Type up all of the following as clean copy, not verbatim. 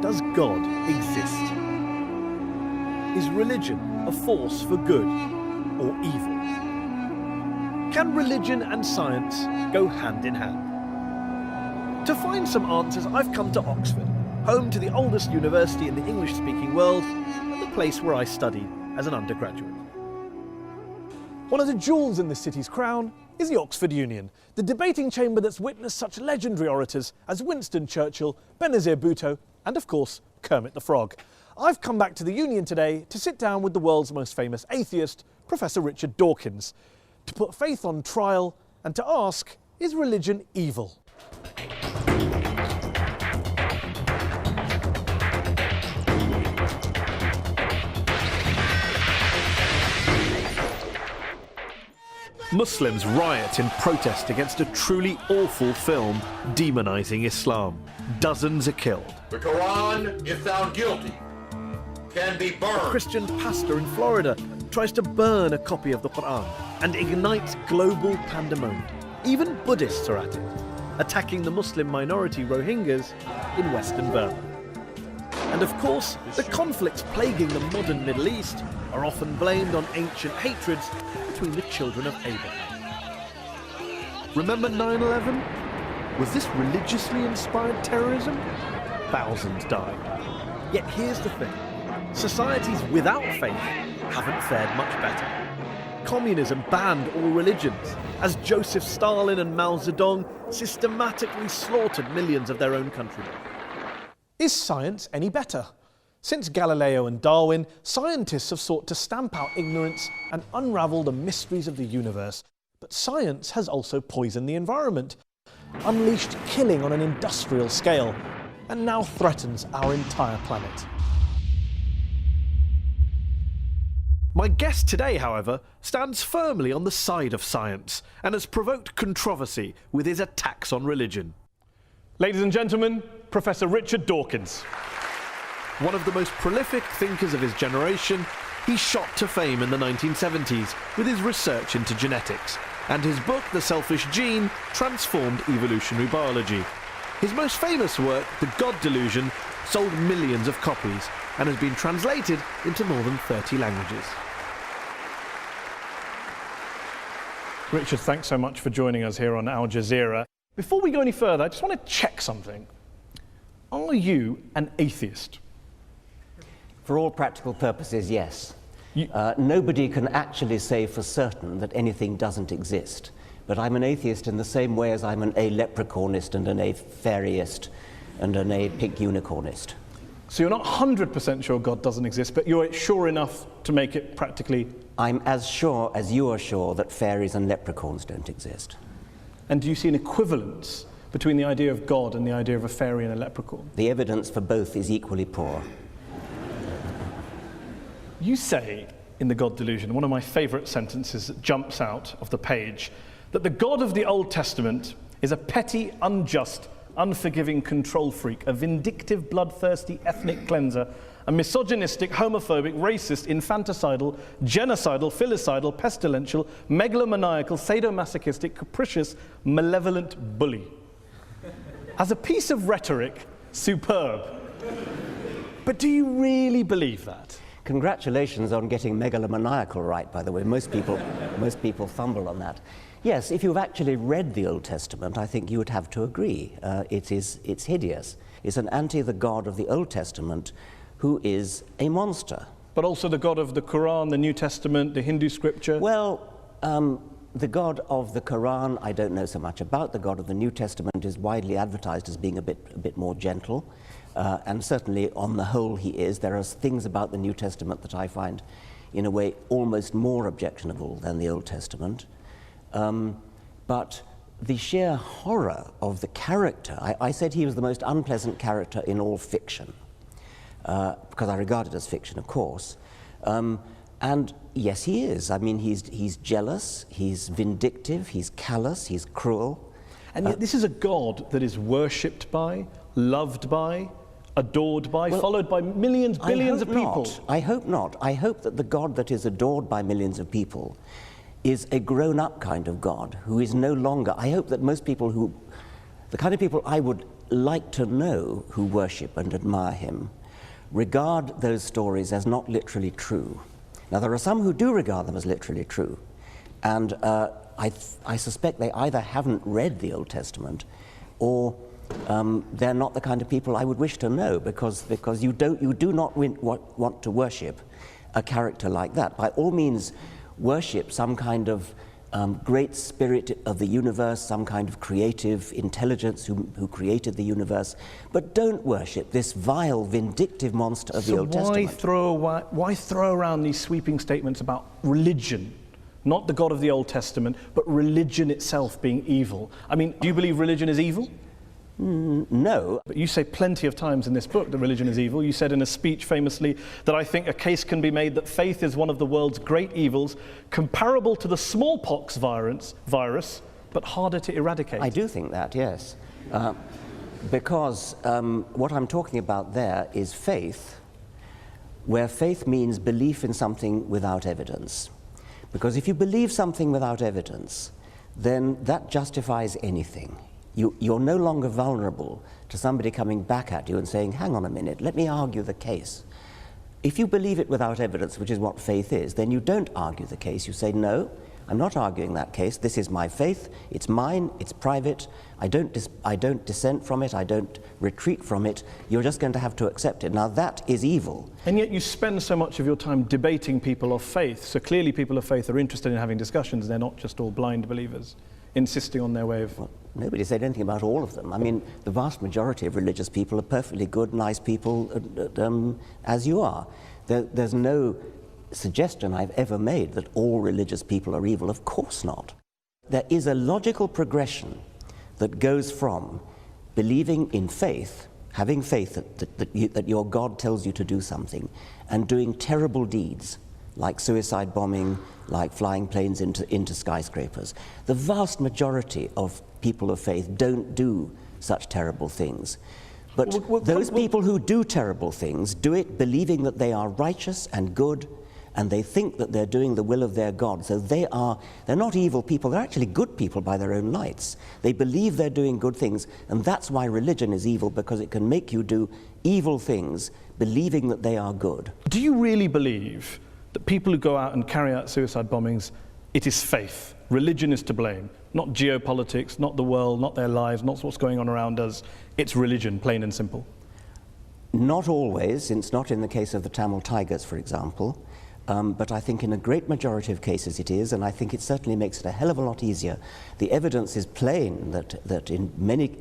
does God exist? Is religion a force for good or evil? Can religion and science go hand in hand? To find some answers, I've come to Oxford, home to the oldest university in the English-speaking world and the place where I studied as an undergraduate. One of the jewels in the city's crown is the Oxford Union, the debating chamber that's witnessed such legendary orators as Winston Churchill, Benazir Bhutto, and of course, Kermit the Frog. I've come back to the Union today to sit down with the world's most famous atheist, Professor Richard Dawkins, to put faith on trial and to ask, is religion evil? Muslims riot in protest against a truly awful film demonising Islam. Dozens are killed. The Quran, if found guilty, can be burned. A Christian pastor in Florida tries to burn a copy of the Quran and ignites global pandemonium. Even Buddhists are at it, attacking the Muslim minority Rohingyas in Western Burma. And of course, the conflicts plaguing the modern Middle East are often blamed on ancient hatreds between the children of Abraham. Remember 9/11? Was this religiously inspired terrorism? Thousands died. Yet here's the thing. Societies without faith haven't fared much better. Communism banned all religions, as Joseph Stalin and Mao Zedong systematically slaughtered millions of their own countrymen. Is science any better? Since Galileo and Darwin, scientists have sought to stamp out ignorance and unravel the mysteries of the universe. But science has also poisoned the environment, unleashed killing on an industrial scale, and now threatens our entire planet. My guest today, however, stands firmly on the side of science and has provoked controversy with his attacks on religion. Ladies and gentlemen, Professor Richard Dawkins. One of the most prolific thinkers of his generation, he shot to fame in the 1970s with his research into genetics, and his book, The Selfish Gene, transformed evolutionary biology. His most famous work, The God Delusion, sold millions of copies and has been translated into more than 30 languages. Richard, thanks so much for joining us here on Al Jazeera. Before we go any further, I just want to check something. Are you an atheist? For all practical purposes, yes. Nobody can actually say for certain that anything doesn't exist. But I'm an atheist in the same way as I'm an a-leprechaunist and an a-fairyist and an a-pink unicornist. So you're not 100% sure God doesn't exist, but you're sure enough to make it practically... I'm as sure as you are sure that fairies and leprechauns don't exist. And do you see an equivalence between the idea of God and the idea of a fairy and a leprechaun? The evidence for both is equally poor. You say, in The God Delusion, one of my favourite sentences that jumps out of the page, that the God of the Old Testament is a petty, unjust, unforgiving control freak, a vindictive, bloodthirsty ethnic cleanser, a misogynistic, homophobic, racist, infanticidal, genocidal, filicidal, pestilential, megalomaniacal, sadomasochistic, capricious, malevolent bully. As a piece of rhetoric, superb. But do you really believe that? Congratulations on getting megalomaniacal right, by the way. Most people fumble on that. Yes, if you've actually read the Old Testament, I think you would have to agree. It's hideous. It's an the God of the Old Testament who is a monster. But also the God of the Quran, the New Testament, the Hindu scripture? Well, the God of the Quran, I don't know so much about. The God of the New Testament is widely advertised as being a bit more gentle. And certainly, on the whole, he is. There are things about the New Testament that I find, in a way, almost more objectionable than the Old Testament. But the sheer horror of the character, I said he was the most unpleasant character in all fiction, because I regard it as fiction, of course. And yes, he is. I mean, he's jealous, he's vindictive, he's callous, he's cruel. And yet this is a God that is worshipped by, loved by, adored by, followed by millions, billions of people. I hope not. I hope that the God that is adored by millions of people is a grown-up kind of God who is no longer... I hope that most people the kind of people I would like to know who worship and admire him regard those stories as not literally true. Now, there are some who do regard them as literally true, and I suspect they either haven't read the Old Testament or they're not the kind of people I would wish to know, because you do not want to worship a character like that. By all means, worship some kind of great spirit of the universe, some kind of creative intelligence who created the universe, but don't worship this vile, vindictive monster of the Old Testament. Why throw around these sweeping statements about religion? Not the God of the Old Testament, but religion itself being evil. I mean, do you believe religion is evil? No. But you say plenty of times in this book that religion is evil. You said in a speech famously that I think a case can be made that faith is one of the world's great evils, comparable to the smallpox virus, but harder to eradicate. I do think that, yes. Because what I'm talking about there is faith, where faith means belief in something without evidence. Because if you believe something without evidence, then that justifies anything. You're no longer vulnerable to somebody coming back at you and saying, hang on a minute, let me argue the case. If you believe it without evidence, which is what faith is, then you don't argue the case. You say, no, I'm not arguing that case. This is my faith. It's mine. It's private. I don't dissent from it. I don't retreat from it. You're just going to have to accept it. Now, that is evil. And yet you spend so much of your time debating people of faith. So clearly people of faith are interested in having discussions. They're not just all blind believers insisting on their way of... Well, nobody said anything about all of them. I mean, the vast majority of religious people are perfectly good, nice people, as you are. There's no suggestion I've ever made that all religious people are evil. Of course not. There is a logical progression that goes from believing in faith, having faith that your God tells you to do something, and doing terrible deeds, like suicide bombing, like flying planes into skyscrapers. The vast majority of people of faith don't do such terrible things. But those people who do terrible things do it believing that they are righteous and good, and they think that they're doing the will of their God. So they're not evil people, they're actually good people by their own lights. They believe they're doing good things, and that's why religion is evil, because it can make you do evil things believing that they are good. Do you really believe that people who go out and carry out suicide bombings, it is faith? Religion is to blame, not geopolitics, not the world, not their lives, not what's going on around us. It's religion, plain and simple. Not always. It's not in the case of the Tamil Tigers, for example. But I think in a great majority of cases it is, and I think it certainly makes it a hell of a lot easier. The evidence is plain that in many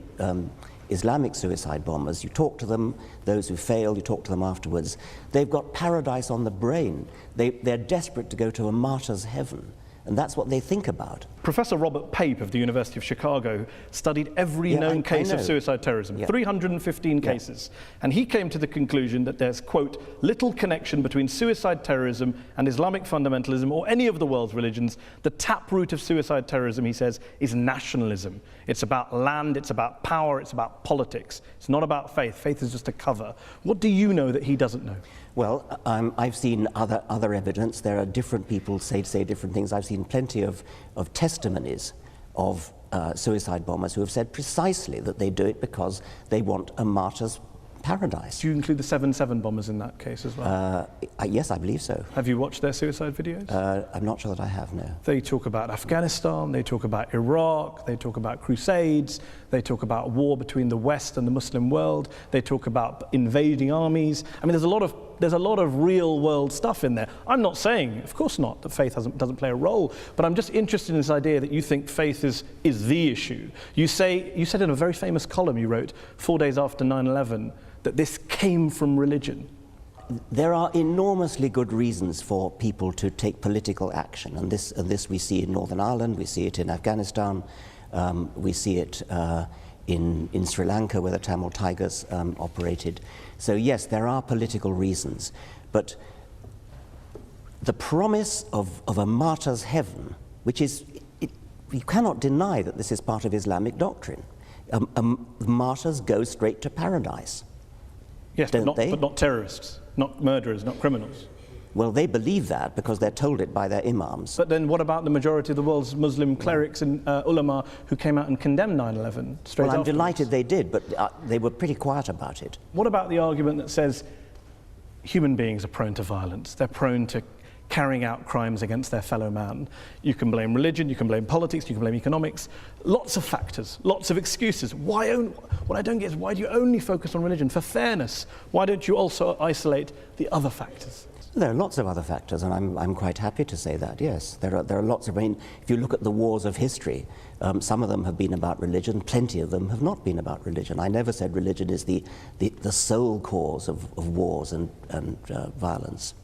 Islamic suicide bombers, you talk to them, those who fail, you talk to them afterwards, they've got paradise on the brain. They're desperate to go to a martyr's heaven. And that's what they think about. Professor Robert Pape of the University of Chicago studied every known case of suicide terrorism, 315 cases. And he came to the conclusion that there's, quote, little connection between suicide terrorism and Islamic fundamentalism or any of the world's religions. The taproot of suicide terrorism, he says, is nationalism. It's about land, it's about power, it's about politics. It's not about faith. Faith is just a cover. What do you know that he doesn't know? Well, I've seen other evidence. There are different people say different things. I've seen plenty of testimonies of suicide bombers who have said precisely that they do it because they want a martyr's paradise. Do you include the 7/7 bombers in that case as well? Yes, I believe so. Have you watched their suicide videos? I'm not sure that I have, no. They talk about Afghanistan, they talk about Iraq, they talk about crusades, they talk about war between the West and the Muslim world, they talk about invading armies. I mean, there's a lot of real world stuff in there. I'm not saying, of course not, that faith doesn't play a role, but I'm just interested in this idea that you think faith is the issue. You said in a very famous column you wrote 4 days after 9/11 that this came from religion. There are enormously good reasons for people to take political action, and this we see in Northern Ireland, we see it in Afghanistan, we see it in Sri Lanka, where the Tamil Tigers operated. So yes, there are political reasons, but the promise of a martyr's heaven, which is, you cannot deny that this is part of Islamic doctrine. Martyrs go straight to paradise. Yes, but not terrorists, not murderers, not criminals. Well, they believe that because they're told it by their imams. But then what about the majority of the world's Muslim clerics and ulama who came out and condemned 9/11 straight Well, I'm afterwards? delighted they did, but they were pretty quiet about it. What about the argument that says human beings are prone to violence, they're prone to carrying out crimes against their fellow man? You can blame religion, you can blame politics, you can blame economics, lots of factors, lots of excuses. What I don't get is, why do you only focus on religion? For fairness, why don't you also isolate the other factors? There are lots of other factors, and I'm quite happy to say that, yes. There are lots of, I mean, if you look at the wars of history, some of them have been about religion, plenty of them have not been about religion. I never said religion is the sole cause of wars and violence.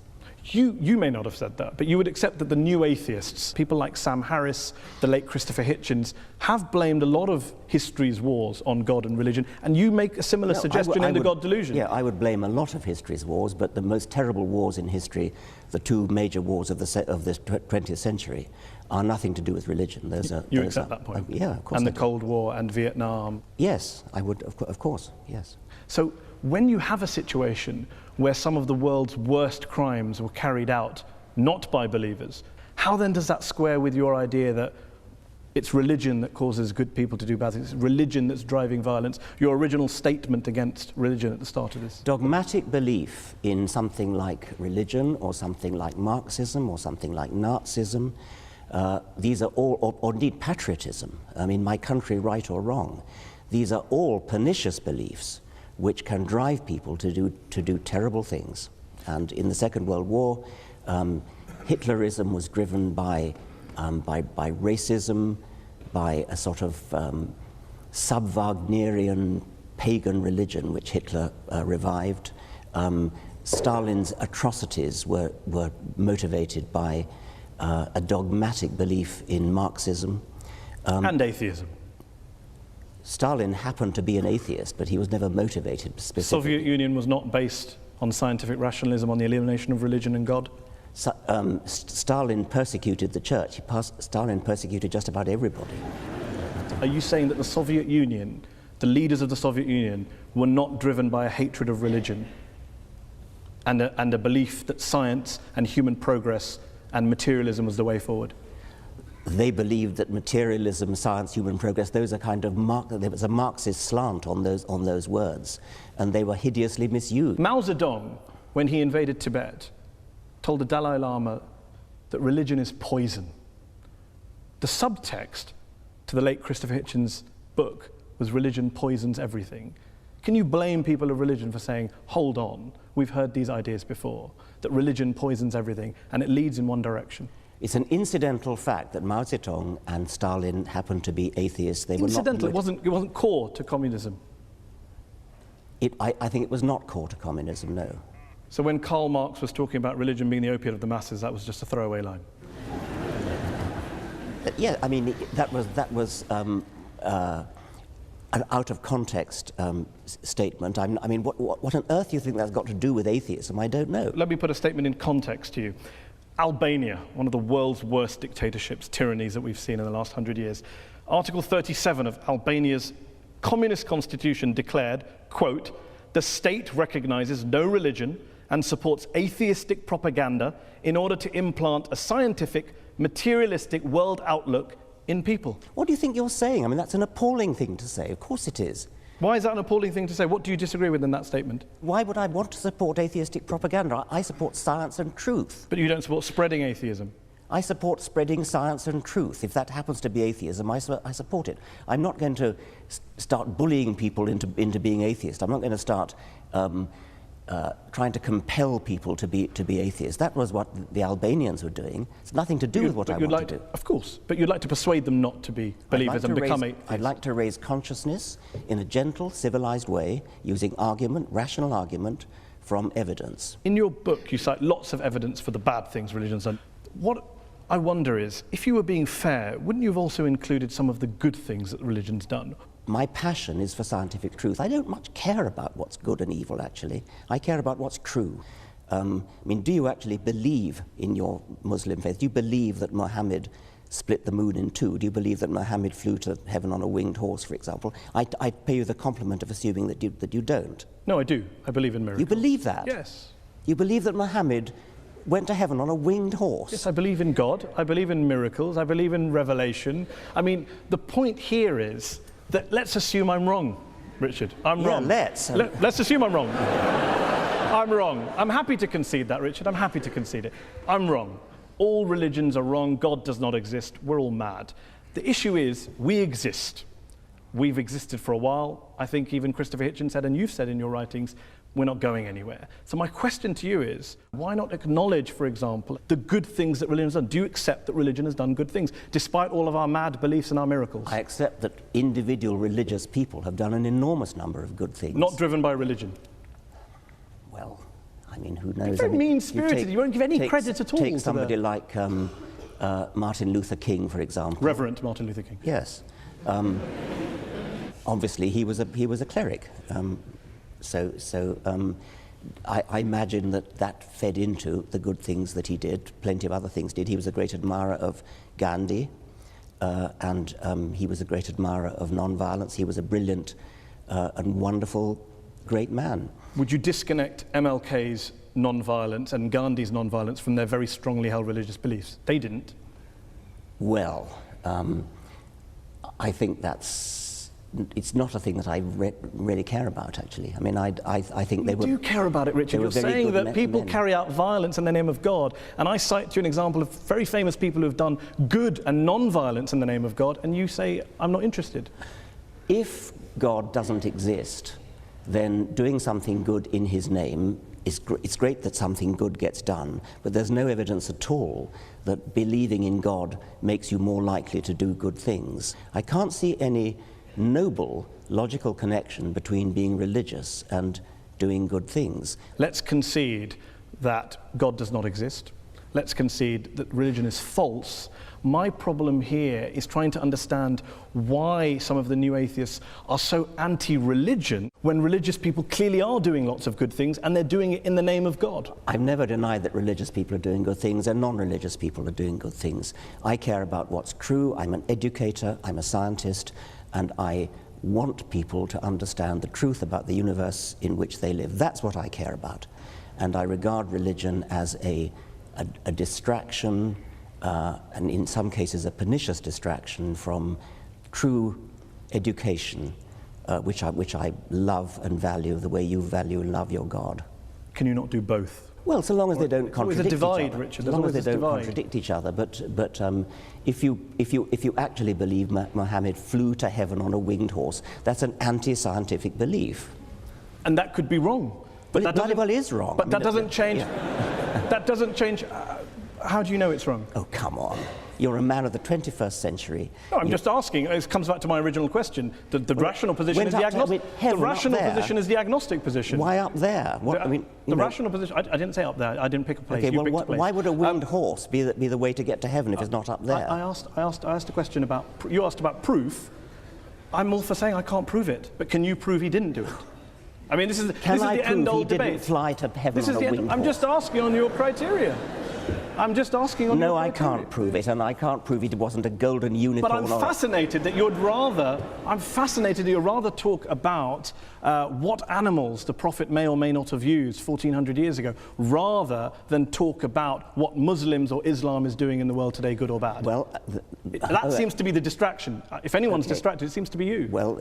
You may not have said that, but you would accept that the new atheists, people like Sam Harris, the late Christopher Hitchens, have blamed a lot of history's wars on God and religion, and you make a similar suggestion in The God Delusion. Yeah, I would blame a lot of history's wars, but the most terrible wars in history, the two major wars of the 20th century, are nothing to do with religion. You accept that point? Yeah, of course. And the Cold War and Vietnam? Yes, I would, of course, yes. So when you have a situation where some of the world's worst crimes were carried out not by believers, how then does that square with your idea that it's religion that causes good people to do bad things, it's religion that's driving violence, your original statement against religion at the start of this? Dogmatic belief in something like religion or something like Marxism or something like Nazism, these are all, or indeed patriotism, I mean, my country, right or wrong, these are all pernicious beliefs which can drive people to do terrible things. And in the Second World War, Hitlerism was driven by racism, by a sort of sub-Wagnerian pagan religion which Hitler revived. Stalin's atrocities were motivated by a dogmatic belief in Marxism. And atheism. Stalin happened to be an atheist, but he was never motivated specifically. The Soviet Union was not based on scientific rationalism, on the elimination of religion and God? Stalin persecuted the church. Stalin persecuted just about everybody. Are you saying that the Soviet Union, the leaders of the Soviet Union, were not driven by a hatred of religion and a belief that science and human progress and materialism was the way forward? They believed that materialism, science, human progress, those are kind of there was a Marxist slant on those words, and they were hideously misused. Mao Zedong, when he invaded Tibet, told the Dalai Lama that religion is poison. The subtext to the late Christopher Hitchens' book was religion poisons everything. Can you blame people of religion for saying, hold on, we've heard these ideas before, that religion poisons everything and it leads in one direction? It's an incidental fact that Mao Zedong and Stalin happened to be atheists. They incidental, were not it wasn't core to communism. I think it was not core to communism, no. So when Karl Marx was talking about religion being the opiate of the masses, that was just a throwaway line? Yeah, I mean, that was an out of context statement. I mean, what on earth do you think that's got to do with atheism? I don't know. Let me put a statement in context to you. Albania, one of the world's worst dictatorships, tyrannies that we've seen in the last 100 years. Article 37 of Albania's communist constitution declared, quote, "The state recognizes no religion and supports atheistic propaganda in order to implant a scientific, materialistic world outlook in people." What do you think you're saying? I mean, that's an appalling thing to say. Of course it is. Why is that an appalling thing to say? What do you disagree with in that statement? Why would I want to support atheistic propaganda? I support science and truth. But you don't support spreading atheism. I support spreading science and truth. If that happens to be atheism, I support it. I'm not going to start bullying people into being atheist. I'm not going to start trying to compel people to be atheists. That was what the Albanians were doing. It's nothing to do with what I want to do. Of course, but you'd like to persuade them not to be believers and become atheists. I'd like to raise consciousness in a gentle, civilized way, using argument, rational argument, from evidence. In your book, you cite lots of evidence for the bad things religion's done. What I wonder is, if you were being fair, wouldn't you have also included some of the good things that religion's done? My passion is for scientific truth. I don't much care about what's good and evil, actually. I care about what's true. I mean, do you actually believe in your Muslim faith? Do you believe that Muhammad split the moon in two? Do you believe that Muhammad flew to heaven on a winged horse, for example? I pay you the compliment of assuming that you don't. No, I do. I believe in miracles. You believe that? Yes. You believe that Muhammad went to heaven on a winged horse? Yes, I believe in God. I believe in miracles. I believe in revelation. I mean, the point here is that let's assume I'm wrong, Richard. I'm wrong. Let's. Let's assume I'm wrong. I'm wrong. I'm happy to concede that, Richard. I'm happy to concede it. I'm wrong. All religions are wrong. God does not exist. We're all mad. The issue is we exist. We've existed for a while. I think even Christopher Hitchens said, and you've said in your writings, we're not going anywhere. So my question to you is, why not acknowledge, for example, the good things that religion has done? Do you accept that religion has done good things, despite all of our mad beliefs and our miracles? I accept that individual religious people have done an enormous number of good things. Not driven by religion. Well, I mean, who knows? You're very mean-spirited. You won't give any credit at all Take to somebody like Martin Luther King, for example. Reverend Martin Luther King. Yes. Obviously, he was a cleric. I imagine that fed into the good things that he did. Plenty of other things did. He was a great admirer of Gandhi, and he was a great admirer of non-violence. He was a brilliant and wonderful, great man. Would you disconnect MLK's non-violence and Gandhi's non-violence from their very strongly held religious beliefs? They didn't. Well, I think it's not a thing that I really care about, actually. I mean, I think they were... You do care about it, Richard. You're saying that people carry out violence in the name of God, and I cite to you an example of very famous people who have done good and non-violence in the name of God, and you say, I'm not interested. If God doesn't exist, then doing something good in his name it's great that something good gets done, but there's no evidence at all that believing in God makes you more likely to do good things. I can't see any noble, logical connection between being religious and doing good things. Let's concede that God does not exist. Let's concede that religion is false. My problem here is trying to understand why some of the new atheists are so anti-religion when religious people clearly are doing lots of good things and they're doing it in the name of God. I've never denied that religious people are doing good things and non-religious people are doing good things. I care about what's true. I'm an educator, I'm a scientist, and I want people to understand the truth about the universe in which they live. That's what I care about. And I regard religion as a distraction, and in some cases a pernicious distraction from true education, which I love and value the way you value and love your God. Can you not do both? Well, so long as they don't contradict each other. Richard. As long as they don't contradict each other. But if you actually believe Muhammad flew to heaven on a winged horse, that's an anti-scientific belief. And that could be wrong. But it bloody well is wrong. But that doesn't change. Yeah. That doesn't change. How do you know it's wrong? Oh, come on. You're a man of the 21st century. No, I'm just asking. It comes back to my original question. The rational position is the agnostic. The rational position is the agnostic position. Why up there? What, I mean, the rational position. I didn't say up there. I didn't pick a place. Okay, you well, picked a place. why would a winged horse be the way to get to heaven if it's not up there? I asked a question about. You asked about proof. I'm all for saying I can't prove it, but can you prove he didn't do it? I mean, this is the end-all debate. Can I prove he didn't fly to heaven on a winged horse? I'm just asking on your criteria. I'm just asking on your criteria. No, I can't prove it, and I can't prove it wasn't a golden unicorn. But I'm fascinated that you're rather talk about what animals the Prophet may or may not have used 1400 years ago, rather than talk about what Muslims or Islam is doing in the world today, good or bad. Well, that seems to be the distraction. If anyone's distracted, it seems to be you. Well,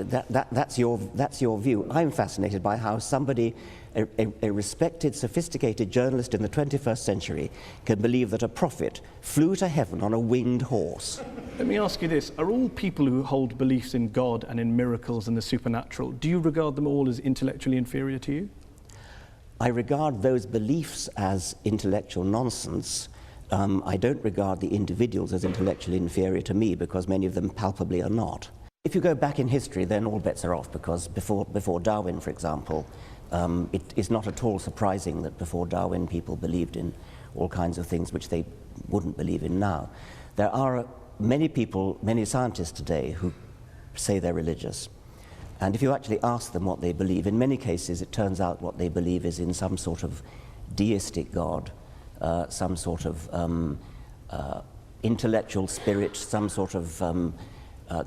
that's your view. I'm fascinated by how somebody, a respected, sophisticated journalist in the 21st century, can believe that a prophet flew to heaven on a winged horse. Let me ask you this. Are all people who hold beliefs in God and in miracles and the supernatural, do you regard them all as intellectually inferior to you? I regard those beliefs as intellectual nonsense. I don't regard the individuals as intellectually inferior to me, because many of them palpably are not. If you go back in history, then all bets are off, because before Darwin, for example, it is not at all surprising that before Darwin people believed in all kinds of things which they wouldn't believe in now. There are many people, many scientists today who say they're religious. And if you actually ask them what they believe, in many cases it turns out what they believe is in some sort of deistic God, some sort of intellectual spirit, some sort of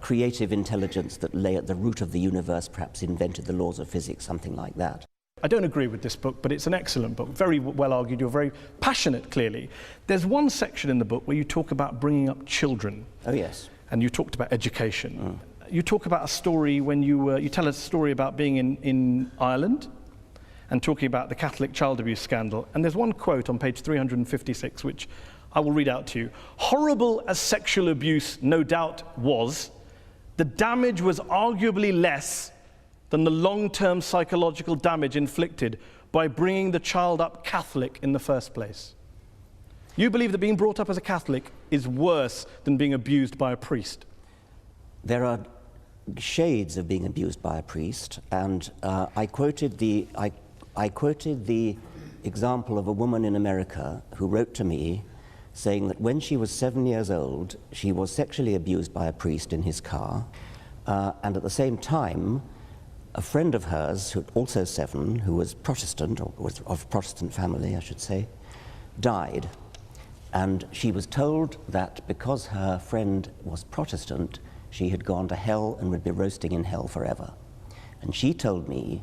creative intelligence that lay at the root of the universe, perhaps invented the laws of physics, something like that. I don't agree with this book, but it's an excellent book, very well argued. You're very passionate, clearly. There's one section in the book where you talk about bringing up children. Oh, yes. And you talked about education. You talk about a story when you tell a story about being in Ireland and talking about the Catholic child abuse scandal. And there's one quote on page 356, which I will read out to you. Horrible as sexual abuse no doubt was, the damage was arguably less than the long-term psychological damage inflicted by bringing the child up Catholic in the first place. You believe that being brought up as a Catholic is worse than being abused by a priest? There are shades of being abused by a priest, and I quoted the example of a woman in America who wrote to me saying that when she was 7 years old, she was sexually abused by a priest in his car, and at the same time, a friend of hers, who also 7, who was Protestant, or was of Protestant family, I should say, died. And she was told that because her friend was Protestant, she had gone to hell and would be roasting in hell forever. And she told me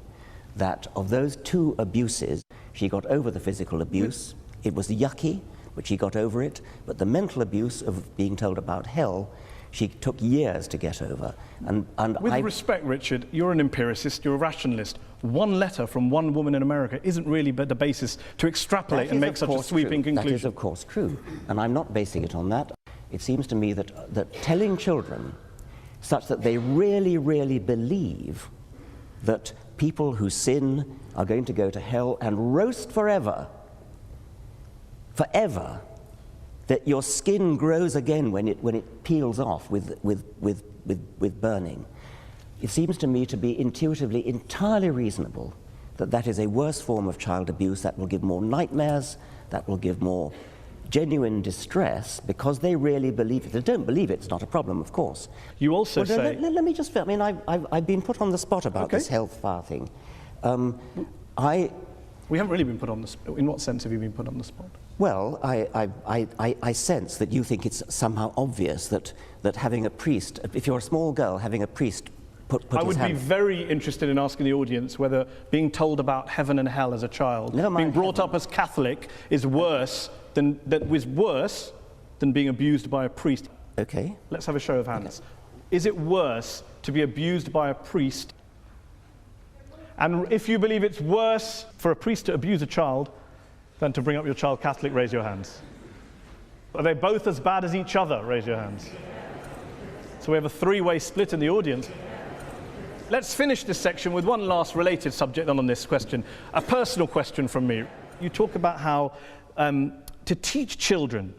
that of those 2 abuses, she got over the physical abuse. It was yucky, but she got over it. But the mental abuse of being told about hell, she took years to get over. And with respect, Richard, you're an empiricist, you're a rationalist. One letter from one woman in America isn't really the basis to extrapolate and make such a sweeping conclusion. That is, of course, true. And I'm not basing it on that. It seems to me that telling children such that they really, really believe that people who sin are going to go to hell and roast forever, that your skin grows again when it peels off with burning. It seems to me to be intuitively entirely reasonable that that is a worse form of child abuse, that will give more nightmares, that will give more genuine distress, because they really believe it. If they don't believe it, it's not a problem, of course. You also say... Let me just... I mean, I've been put on the spot about this health fire thing. We haven't really been put on the spot. In what sense have you been put on the spot? Well, I sense that you think it's somehow obvious that having a priest, if you're a small girl, having a priest put his hand... I would be very interested in asking the audience whether being told about heaven and hell as a child, being brought up as Catholic, is worse than being abused by a priest. Okay. Let's have a show of hands. Okay. Is it worse to be abused by a priest? And if you believe it's worse for a priest to abuse a child than to bring up your child Catholic, raise your hands. Are they both as bad as each other? Raise your hands. So we have a 3-way split in the audience. Let's finish this section with one last related subject on this question, a personal question from me. You talk about how to teach children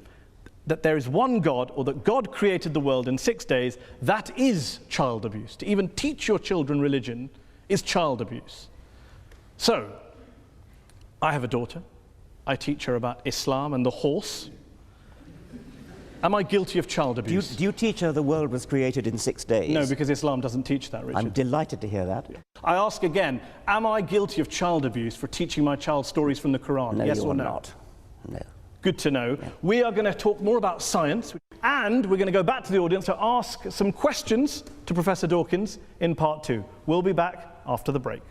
that there is one God, or that God created the world in 6 days, that is child abuse. To even teach your children religion is child abuse. So, I have a daughter. I teach her about Islam and the horse. Am I guilty of child abuse? Do you teach her the world was created in 6 days? No, because Islam doesn't teach that, Richard. I'm delighted to hear that. I ask again, am I guilty of child abuse for teaching my child stories from the Quran? No, yes you or are no? Not. No. Good to know. Yeah. We are going to talk more about science, and we're going to go back to the audience to ask some questions to Professor Dawkins in part 2. We'll be back after the break.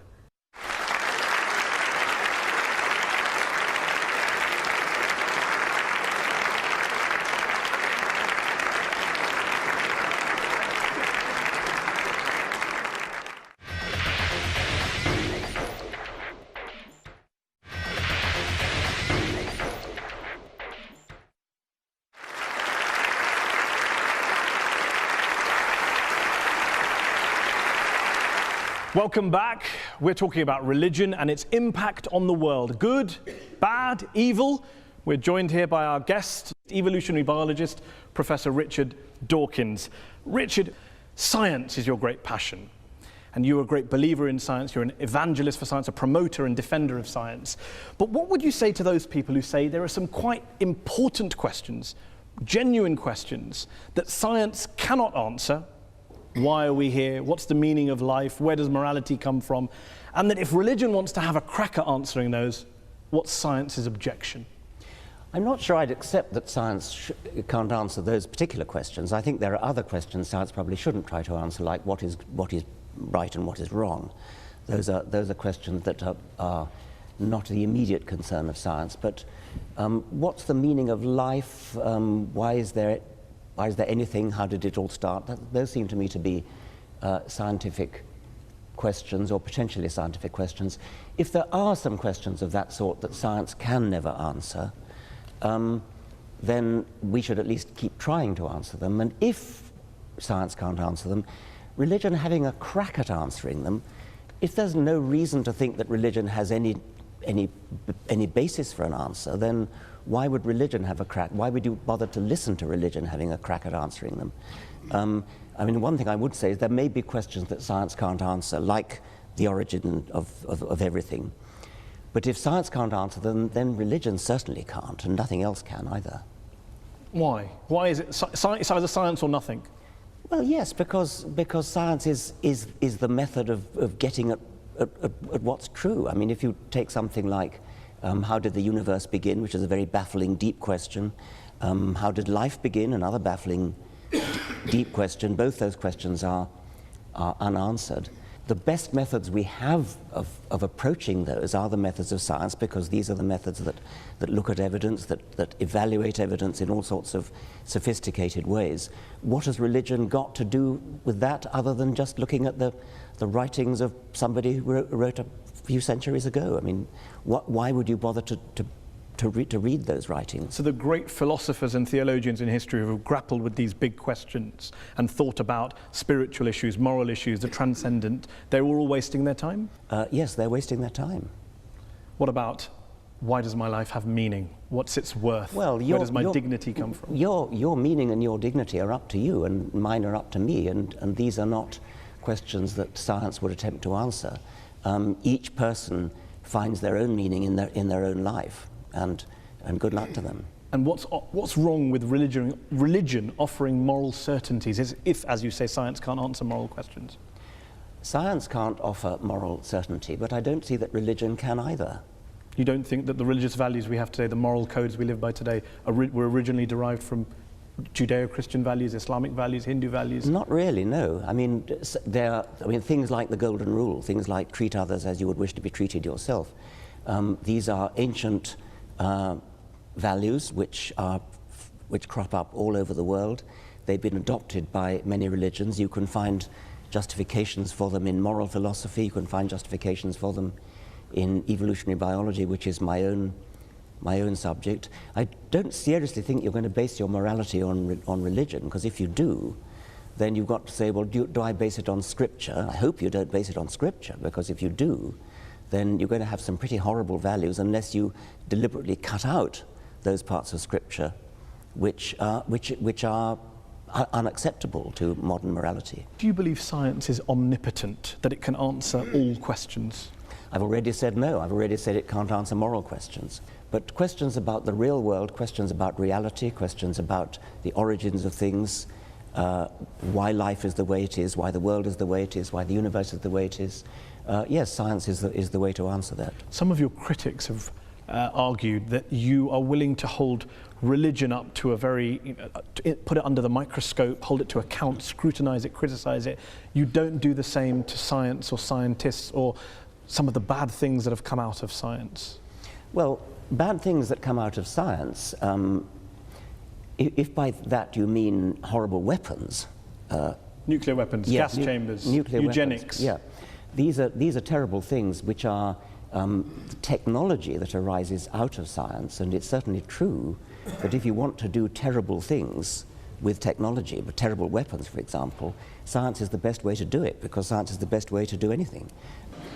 Welcome back. We're talking about religion and its impact on the world. Good, bad, evil. We're joined here by our guest, evolutionary biologist, Professor Richard Dawkins. Richard, science is your great passion. And you're a great believer in science. You're an evangelist for science, a promoter and defender of science. But what would you say to those people who say there are some quite important questions, genuine questions, that science cannot answer? Why are we here? What's the meaning of life? Where does morality come from? And that if religion wants to have a crack at answering those, what's science's objection? I'm not sure I'd accept that science can't answer those particular questions. I think there are other questions science probably shouldn't try to answer, like what is right and what is wrong. Those are questions that are not the immediate concern of science. But what's the meaning of life? Why is there anything? How did it all start? Those seem to me to be scientific questions, or potentially scientific questions. If there are some questions of that sort that science can never answer, then we should at least keep trying to answer them. And if science can't answer them, religion having a crack at answering them, if there's no reason to think that religion has any basis for an answer, then why would religion have a crack? Why would you bother to listen to religion having a crack at answering them? I mean, one thing I would say is there may be questions that science can't answer, like the origin of everything. But if science can't answer them, then religion certainly can't, and nothing else can either. Why? Why is it it's either science or nothing? Well, yes, because science is the method of getting at what's true. I mean, if you take something like how did the universe begin, which is a very baffling, deep question. How did life begin? Another baffling, deep question. Both those questions are unanswered. The best methods we have of approaching those are the methods of science, because these are the methods that look at evidence, that evaluate evidence in all sorts of sophisticated ways. What has religion got to do with that, other than just looking at the writings of somebody who wrote a few centuries ago? I mean, why would you bother to read those writings? So the great philosophers and theologians in history who have grappled with these big questions and thought about spiritual issues, moral issues, the transcendent, they're all wasting their time? Yes, they're wasting their time. What about, why does my life have meaning? What's its worth? Well, where does my dignity come from? Your meaning and your dignity are up to you, and mine are up to me, and these are not questions that science would attempt to answer. Each person finds their own meaning in their own life. And good luck to them. And what's wrong with religion offering moral certainties if, as you say, science can't answer moral questions? Science can't offer moral certainty, but I don't see that religion can either. You don't think that the religious values we have today, the moral codes we live by today, were originally derived from Judeo-Christian values, Islamic values, Hindu values? Not really, no. I mean, things like the Golden Rule, things like treat others as you would wish to be treated yourself. These are ancient values which crop up all over the world. They've been adopted by many religions. You can find justifications for them in moral philosophy. You can find justifications for them in evolutionary biology, which is my own subject. I don't seriously think you're going to base your morality on religion, because if you do, then you've got to say, well, do I base it on Scripture? I hope you don't base it on Scripture, because if you do, then you're going to have some pretty horrible values unless you deliberately cut out those parts of Scripture which are unacceptable to modern morality. Do you believe science is omnipotent, that it can answer all questions? I've already said no. I've already said it can't answer moral questions. But questions about the real world, questions about reality, questions about the origins of things, why life is the way it is, why the world is the way it is, why the universe is the way it is, yes, science is the way to answer that. Some of your critics have argued that you are willing to hold religion up to a very, put it under the microscope, hold it to account, scrutinize it, criticize it. You don't do the same to science or scientists or some of the bad things that have come out of science. Well, bad things that come out of science, if by that you mean horrible weapons. Nuclear weapons, yeah, gas chambers, nuclear eugenics. Weapons, yeah. These are terrible things which are technology that arises out of science, and it's certainly true that if you want to do terrible things with technology, but terrible weapons, for example, science is the best way to do it, because science is the best way to do anything.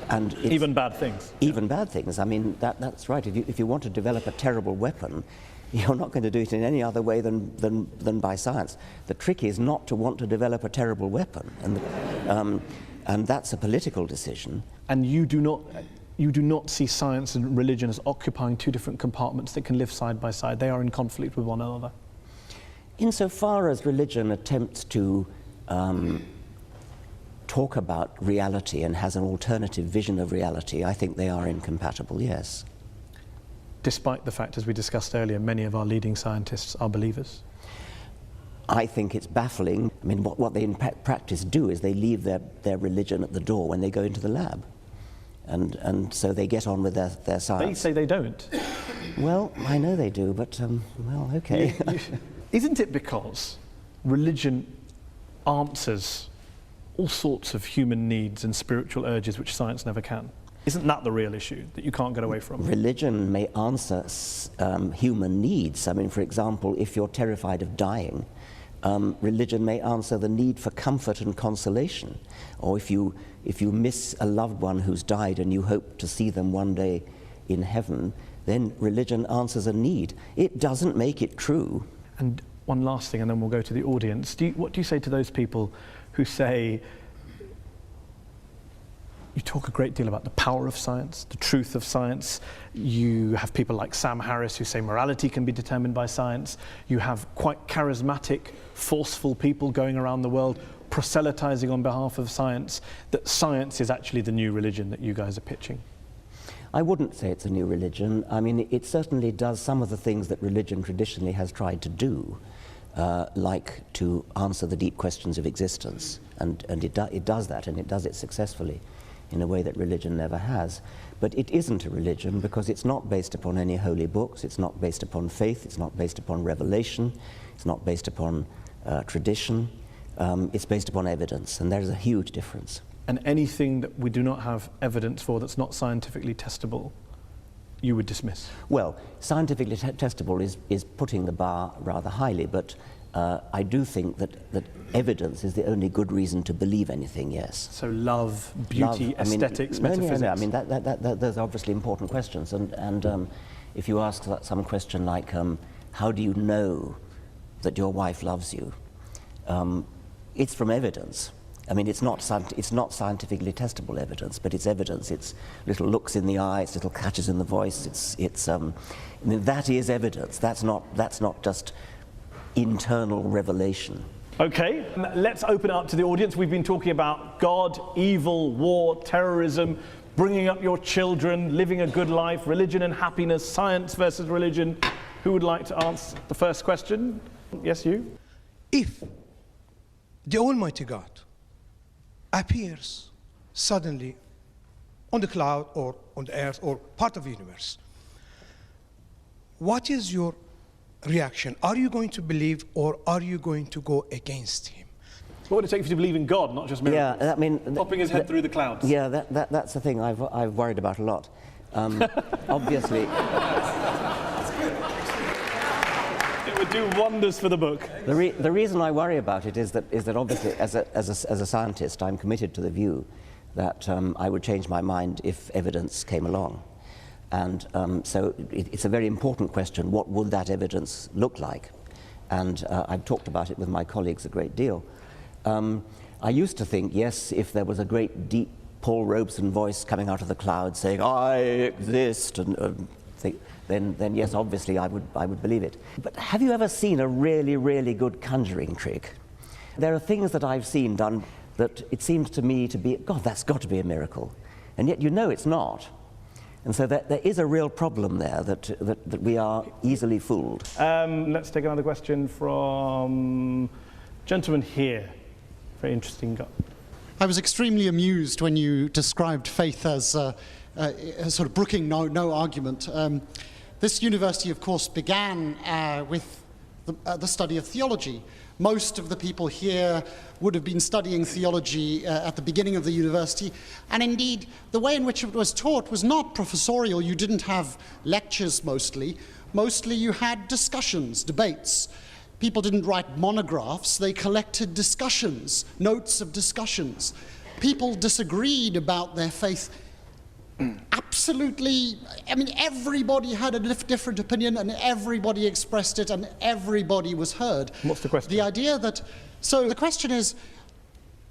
And even bad things. Even bad things. I mean, that's right. If you want to develop a terrible weapon, you're not going to do it in any other way than by science. The trick is not to want to develop a terrible weapon, and that's a political decision. And you do not see science and religion as occupying two different compartments that can live side by side. They are in conflict with one another. Insofar as religion attempts to talk about reality and has an alternative vision of reality, I think they are incompatible, yes. Despite the fact, as we discussed earlier, many of our leading scientists are believers? I think it's baffling. I mean, what they in practice do is they leave their religion at the door when they go into the lab. And so they get on with their science. They say they don't. Well, I know they do, but, well, okay. Isn't it because religion answers all sorts of human needs and spiritual urges which science never can? Isn't that the real issue that you can't get away from? Religion may answer human needs. I mean, for example, if you're terrified of dying, religion may answer the need for comfort and consolation. Or if you miss a loved one who's died and you hope to see them one day in heaven, then religion answers a need. It doesn't make it true. And one last thing, and then we'll go to the audience. What do you say to those people who say, you talk a great deal about the power of science, the truth of science. You have people like Sam Harris who say morality can be determined by science. You have quite charismatic, forceful people going around the world proselytizing on behalf of science, that science is actually the new religion that you guys are pitching. I wouldn't say it's a new religion. I mean, it certainly does some of the things that religion traditionally has tried to do, like to answer the deep questions of existence. And it does that, and it does it successfully in a way that religion never has. But it isn't a religion because it's not based upon any holy books, it's not based upon faith, it's not based upon revelation, it's not based upon tradition, it's based upon evidence, and there's a huge difference. And anything that we do not have evidence for that's not scientifically testable, you would dismiss? Well, scientifically testable is putting the bar rather highly, but I do think that evidence is the only good reason to believe anything, yes. So love, beauty, aesthetics, metaphysics. No, I mean, those are obviously important questions. And if you ask some question like, how do you know that your wife loves you? It's from evidence. I mean, it's not scientifically testable evidence, but it's evidence. It's little looks in the eye, it's little catches in the voice. I mean, that is evidence. That's not just internal revelation. Okay, let's open it up to the audience. We've been talking about God, evil, war, terrorism, bringing up your children, living a good life, religion and happiness, science versus religion. Who would like to answer the first question? Yes, you? If the Almighty God appears suddenly on the cloud or on the earth or part of the universe, what is your reaction? Are you going to believe or are you going to go against him? What would it take for you to believe in God, not just miracles? Yeah, I mean, popping his head through the clouds. Yeah, that's the thing I've worried about a lot. Obviously, it would do wonders for the book. the reason I worry about it is that obviously, as a scientist, I'm committed to the view that I would change my mind if evidence came along. And so it's a very important question. What would that evidence look like? And I've talked about it with my colleagues a great deal. I used to think, yes, if there was a great deep Paul Robeson voice coming out of the clouds saying, I exist, and then yes, obviously I would believe it. But have you ever seen a really, really good conjuring trick? There are things that I've seen done that it seems to me to be, God, that's got to be a miracle. And yet you know it's not. And so there is a real problem there that we are easily fooled. Let's take another question from gentleman here. Very interesting guy. I was extremely amused when you described faith as sort of brooking no argument. This university, of course, began with the study of theology. Most of the people here would have been studying theology at the beginning of the university, and indeed the way in which it was taught was not professorial. You didn't have lectures mostly. Mostly you had discussions, debates. People didn't write monographs, they collected discussions, notes of discussions. People disagreed about their faith. Absolutely, I mean, everybody had a different opinion and everybody expressed it and everybody was heard. What's the question? The idea that, so the question is,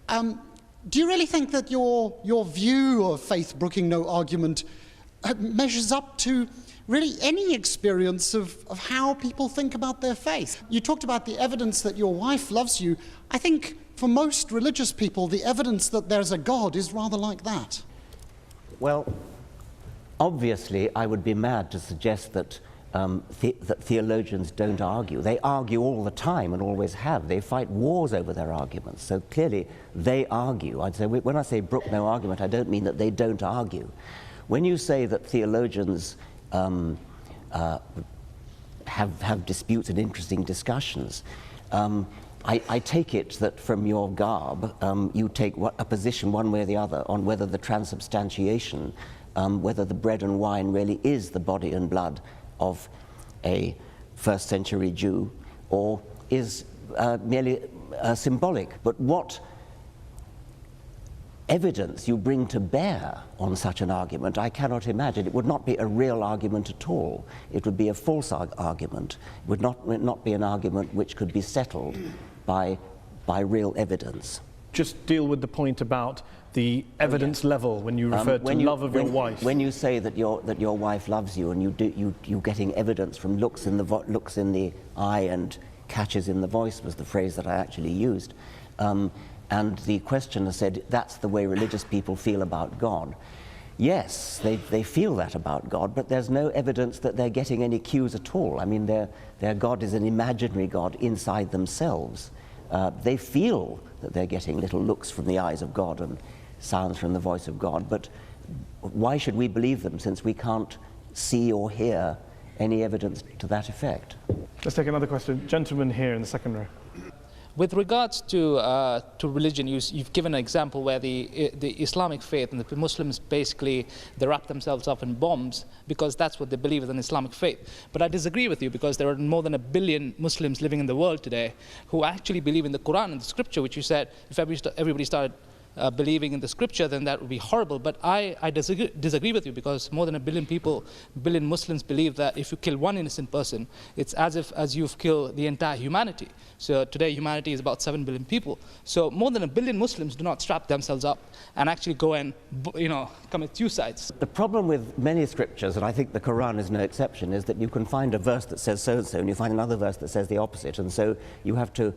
do you really think that your view of faith brooking no argument measures up to really any experience of how people think about their faith? You talked about the evidence that your wife loves you. I think for most religious people, the evidence that there's a God is rather like that. Well, obviously, I would be mad to suggest that that theologians don't argue. They argue all the time and always have. They fight wars over their arguments. So clearly they argue. I'd say, when I say brook no argument, I don't mean that they don't argue. When you say that theologians have disputes and interesting discussions, I take it that from your garb, you take a position one way or the other on whether the transubstantiation, whether the bread and wine really is the body and blood of a first century Jew, or is merely symbolic. But what evidence you bring to bear on such an argument, I cannot imagine. It would not be a real argument at all. It would be a false argument. It would not be an argument which could be settled by real evidence. Just deal with the point about the evidence level when you refer to love of your wife. When you say that your wife loves you, and you're getting evidence from looks in the eye and catches in the voice was the phrase that I actually used. And the questioner said, that's the way religious people feel about God. Yes, they feel that about God, but there's no evidence that they're getting any cues at all. I mean, their God is an imaginary God inside themselves. They feel that they're getting little looks from the eyes of God and sounds from the voice of God, but why should we believe them since we can't see or hear any evidence to that effect? Let's take another question. Gentleman here in the second row. With regards to religion, you've given an example where the Islamic faith and the Muslims basically, they wrap themselves up in bombs because that's what they believe is an Islamic faith. But I disagree with you, because there are more than 1 billion Muslims living in the world today who actually believe in the Quran and the scripture, which you said if everybody started believing in the scripture, then that would be horrible. But I disagree with you, because more than 1 billion Muslims believe that if you kill one innocent person, it's as you've killed the entire humanity. So today humanity is about 7 billion people. So more than 1 billion Muslims do not strap themselves up and actually go and commit suicides. The problem with many scriptures, and I think the Quran is no exception, is that you can find a verse that says so-and-so, and you find another verse that says the opposite, and so you have to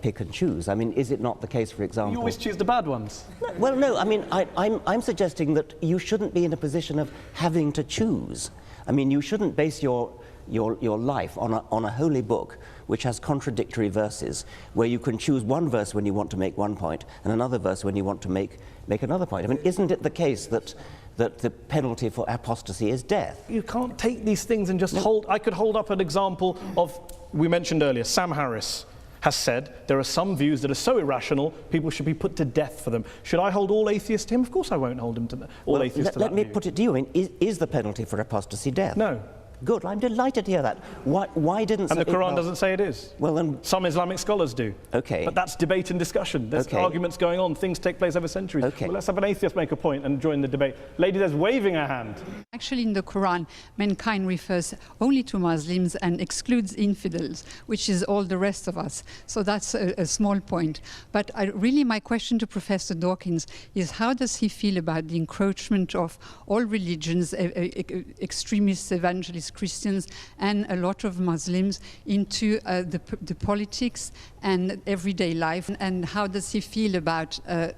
pick and choose. I mean, is it not the case, for example... You always choose the bad ones. Well, no, I mean, I'm suggesting that you shouldn't be in a position of having to choose. I mean, you shouldn't base your life on a holy book which has contradictory verses, where you can choose one verse when you want to make one point and another verse when you want to make another point. I mean, isn't it the case that the penalty for apostasy is death? You can't take these things and just hold... I could hold up an example of, we mentioned earlier, Sam Harris has said there are some views that are so irrational, people should be put to death for them. Should I hold all atheists to him? Of course I won't hold him to all atheists to that view. Let me put it to you. I mean, is the penalty for apostasy death? No. Good, I'm delighted to hear that. Why didn't... And the Quran doesn't say it is. Well, then... Some Islamic scholars do. Okay. But that's debate and discussion. There's arguments going on. Things take place over centuries. Okay. Well, let's have an atheist make a point and join the debate. Lady there's waving her hand. Actually, in the Quran, mankind refers only to Muslims and excludes infidels, which is all the rest of us. So that's a small point. But really, my question to Professor Dawkins is, how does he feel about the encroachment of all religions, extremists, evangelists, Christians, and a lot of Muslims into the politics and everyday life? And how does he feel about a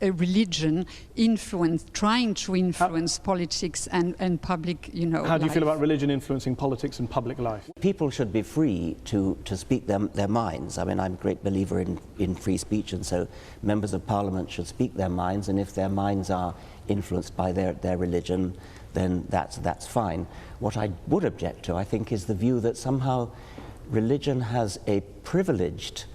religion trying to influence politics and public, How do you feel about religion influencing politics and public life? People should be free to speak their minds. I mean, I'm a great believer in free speech, and so members of parliament should speak their minds, and if their minds are influenced by their religion, then that's fine. What I would object to, I think, is the view that somehow religion has a privileged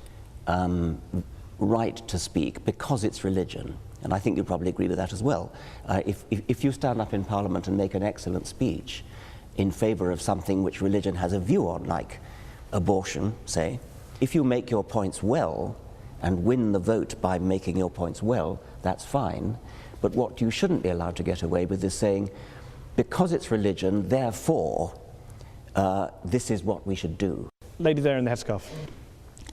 right to speak because it's religion. And I think you'd probably agree with that as well. If you stand up in Parliament and make an excellent speech in favour of something which religion has a view on, like abortion, say, if you make your points well and win the vote by making your points well, that's fine. But what you shouldn't be allowed to get away with is saying, because it's religion, therefore, this is what we should do. Lady there in the headscarf.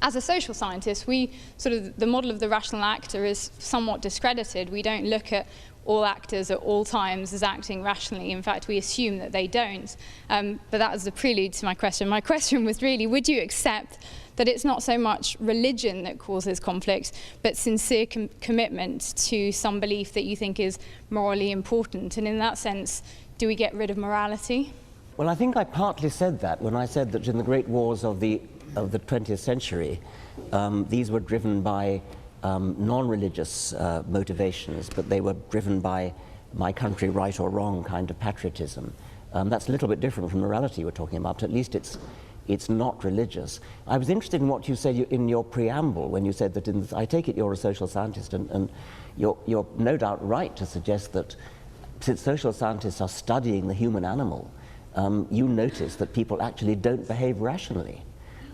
As a social scientist, the model of the rational actor is somewhat discredited. We don't look at all actors at all times as acting rationally. In fact, we assume that they don't. But that was the prelude to my question. My question was really, would you accept that it's not so much religion that causes conflict, but sincere commitment to some belief that you think is morally important? And in that sense, do we get rid of morality? Well, I think I partly said that when I said that in the great wars of the 20th century, these were driven by non-religious motivations, but they were driven by my country right or wrong kind of patriotism. That's a little bit different from morality we're talking about, but at least it's not religious. I was interested in what you said in your preamble when you said that I take it you're a social scientist, and you're no doubt right to suggest that since social scientists are studying the human animal, you notice that people actually don't behave rationally.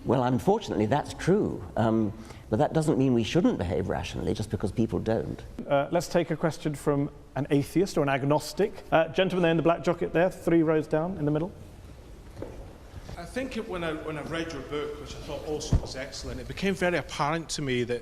Well, unfortunately, that's true. But that doesn't mean we shouldn't behave rationally just because people don't. Let's take a question from an atheist or an agnostic. Gentleman there in the black jacket there, 3 rows down in the middle. I think when I read your book, which I thought also was excellent, it became very apparent to me that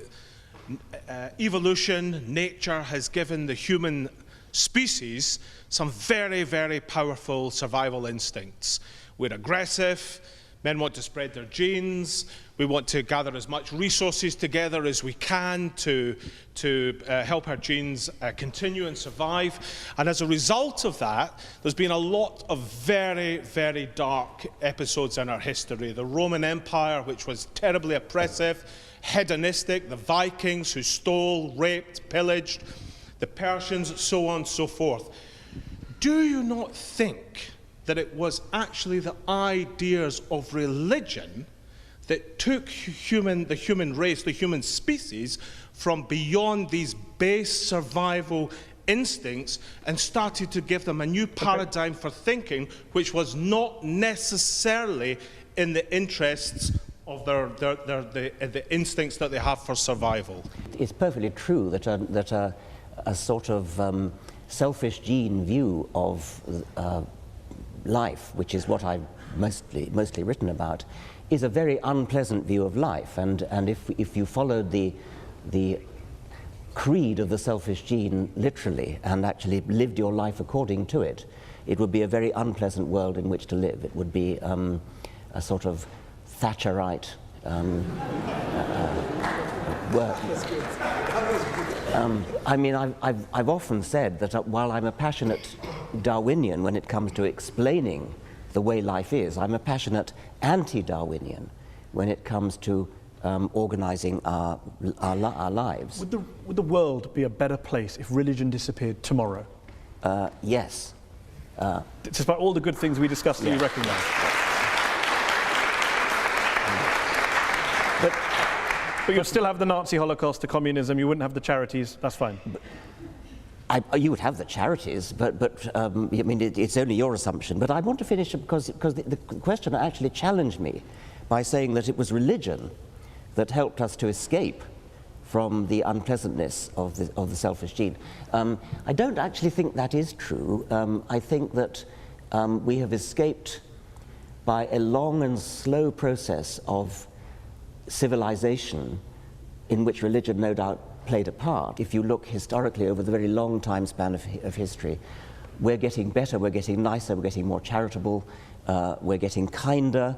evolution, nature, has given the human species some very, very powerful survival instincts. We're aggressive, men want to spread their genes, we want to gather as much resources together as we can to help our genes continue and survive. And as a result of that, there's been a lot of very, very dark episodes in our history. The Roman Empire, which was terribly oppressive, hedonistic, the Vikings who stole, raped, pillaged, the Persians, so on and so forth. Do you not think that it was actually the ideas of religion that took the human race, the human species, from beyond these base survival instincts and started to give them a new paradigm for thinking, which was not necessarily in the interests of the instincts that they have for survival? It's perfectly true that a sort of selfish gene view of life, which is what I've mostly written about, is a very unpleasant view of life. And if you followed the creed of the selfish gene literally and actually lived your life according to it, it would be a very unpleasant world in which to live. It would be a sort of Thatcherite work. I mean, I've often said that while I'm a passionate Darwinian when it comes to explaining the way life is, I'm a passionate anti-Darwinian when it comes to organizing our lives. Would the world be a better place if religion disappeared tomorrow? Yes. Despite all the good things we discussed, that you recognise. But you'd still have the Nazi Holocaust, the communism, you wouldn't have the charities, that's fine. You would have the charities, but I mean, it's only your assumption. But I want to finish because the questioner actually challenged me by saying that it was religion that helped us to escape from the unpleasantness of the selfish gene. I don't actually think that is true. I think that we have escaped by a long and slow process of civilization in which religion no doubt played a part. If you look historically over the very long time span of history, we're getting better, we're getting nicer, we're getting more charitable, we're getting kinder,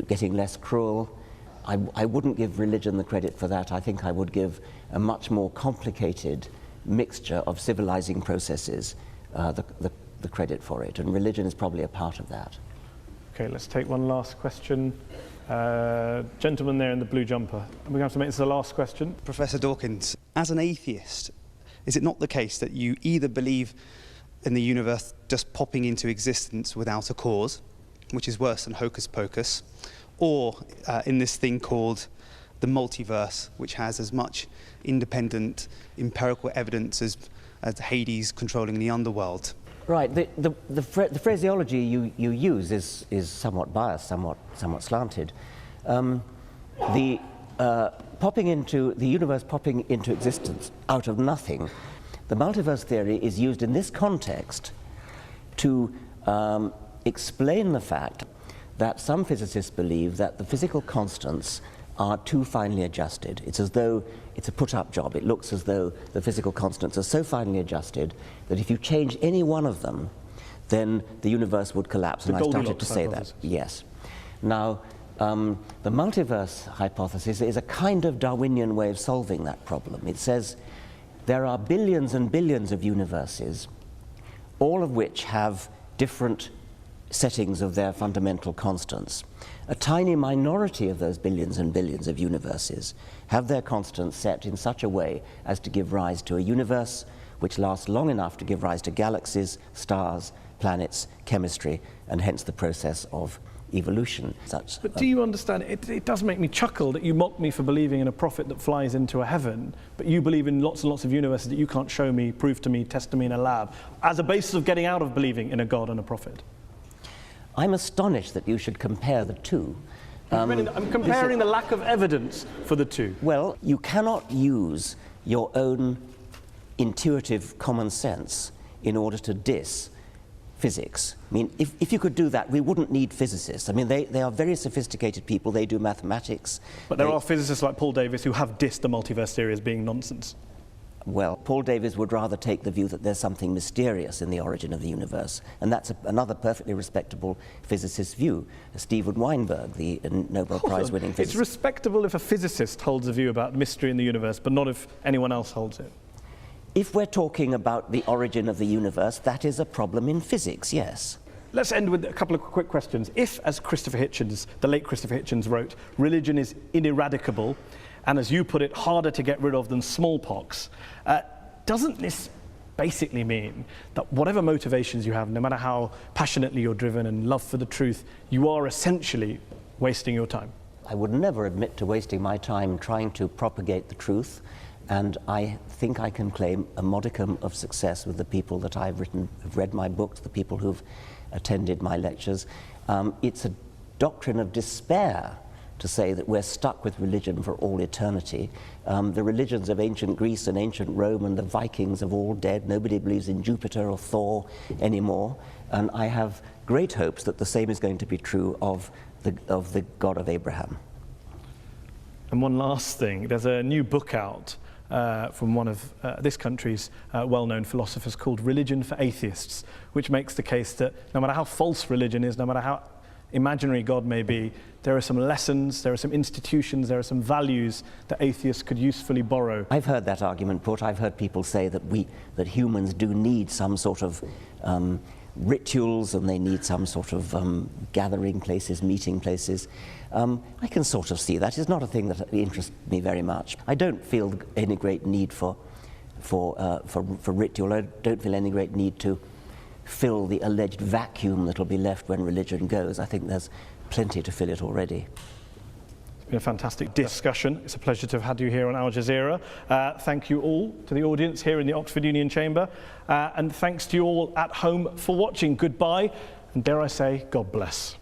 getting less cruel. I wouldn't give religion the credit for that. I think I would give a much more complicated mixture of civilizing processes the credit for it, and religion is probably a part of that. Okay, let's take one last question. Gentleman there in the blue jumper. We're going to have to make this the last question. Professor Dawkins, as an atheist, is it not the case that you either believe in the universe just popping into existence without a cause, which is worse than hocus pocus, or in this thing called the multiverse, which has as much independent empirical evidence as Hades controlling the underworld? Right. The phraseology you use is somewhat biased, somewhat slanted. The universe popping into existence out of nothing. The multiverse theory is used in this context to explain the fact that some physicists believe that the physical constants are too finely adjusted. It's as though it's a put-up job. It looks as though the physical constants are so finely adjusted that if you change any one of them, then the universe would collapse. And I started to say that. Yes. Now, the multiverse hypothesis is a kind of Darwinian way of solving that problem. It says there are billions and billions of universes, all of which have different settings of their fundamental constants. A tiny minority of those billions and billions of universes have their constants set in such a way as to give rise to a universe which lasts long enough to give rise to galaxies, stars, planets, chemistry, and hence the process of evolution. But do you understand, it does make me chuckle that you mock me for believing in a prophet that flies into a heaven, but you believe in lots and lots of universes that you can't show me, prove to me, test to me in a lab, as a basis of getting out of believing in a God and a prophet. I'm astonished that you should compare the two. I'm comparing the lack of evidence for the two. Well, you cannot use your own intuitive common sense in order to diss physics. I mean, if you could do that, we wouldn't need physicists. I mean, they are very sophisticated people, they do mathematics. But there are physicists like Paul Davies who have dissed the multiverse theory as being nonsense. Well, Paul Davies would rather take the view that there's something mysterious in the origin of the universe, and that's another perfectly respectable physicist's view. Steven Weinberg, the Nobel Prize-winning physicist. It's respectable if a physicist holds a view about mystery in the universe, but not if anyone else holds it. If we're talking about the origin of the universe, that is a problem in physics, yes. Let's end with a couple of quick questions. If, as Christopher Hitchens, the late Christopher Hitchens wrote, religion is ineradicable, and as you put it, harder to get rid of than smallpox, doesn't this basically mean that whatever motivations you have, no matter how passionately you're driven and love for the truth, you are essentially wasting your time? I would never admit to wasting my time trying to propagate the truth, and I think I can claim a modicum of success with the people that I've read my books, the people who've attended my lectures. It's a doctrine of despair to say that we're stuck with religion for all eternity. The religions of ancient Greece and ancient Rome and the Vikings have all dead. Nobody believes in Jupiter or Thor anymore. And I have great hopes that the same is going to be true of the God of Abraham. And one last thing, there's a new book out from one of this country's well-known philosophers called Religion for Atheists, which makes the case that no matter how false religion is, no matter how imaginary God may be, there are some lessons, there are some institutions, there are some values that atheists could usefully borrow. I've heard that argument put. I've heard people say that humans do need some sort of rituals, and they need some sort of gathering places, meeting places. I can sort of see that. It's not a thing that interests me very much. I don't feel any great need for ritual. I don't feel any great need to fill the alleged vacuum that'll be left when religion goes. I think there's plenty to fill it already. It's been a fantastic discussion. It's a pleasure to have had you here on Al Jazeera. Thank you all to the audience here in the Oxford Union Chamber. And thanks to you all at home for watching. Goodbye, and dare I say, God bless.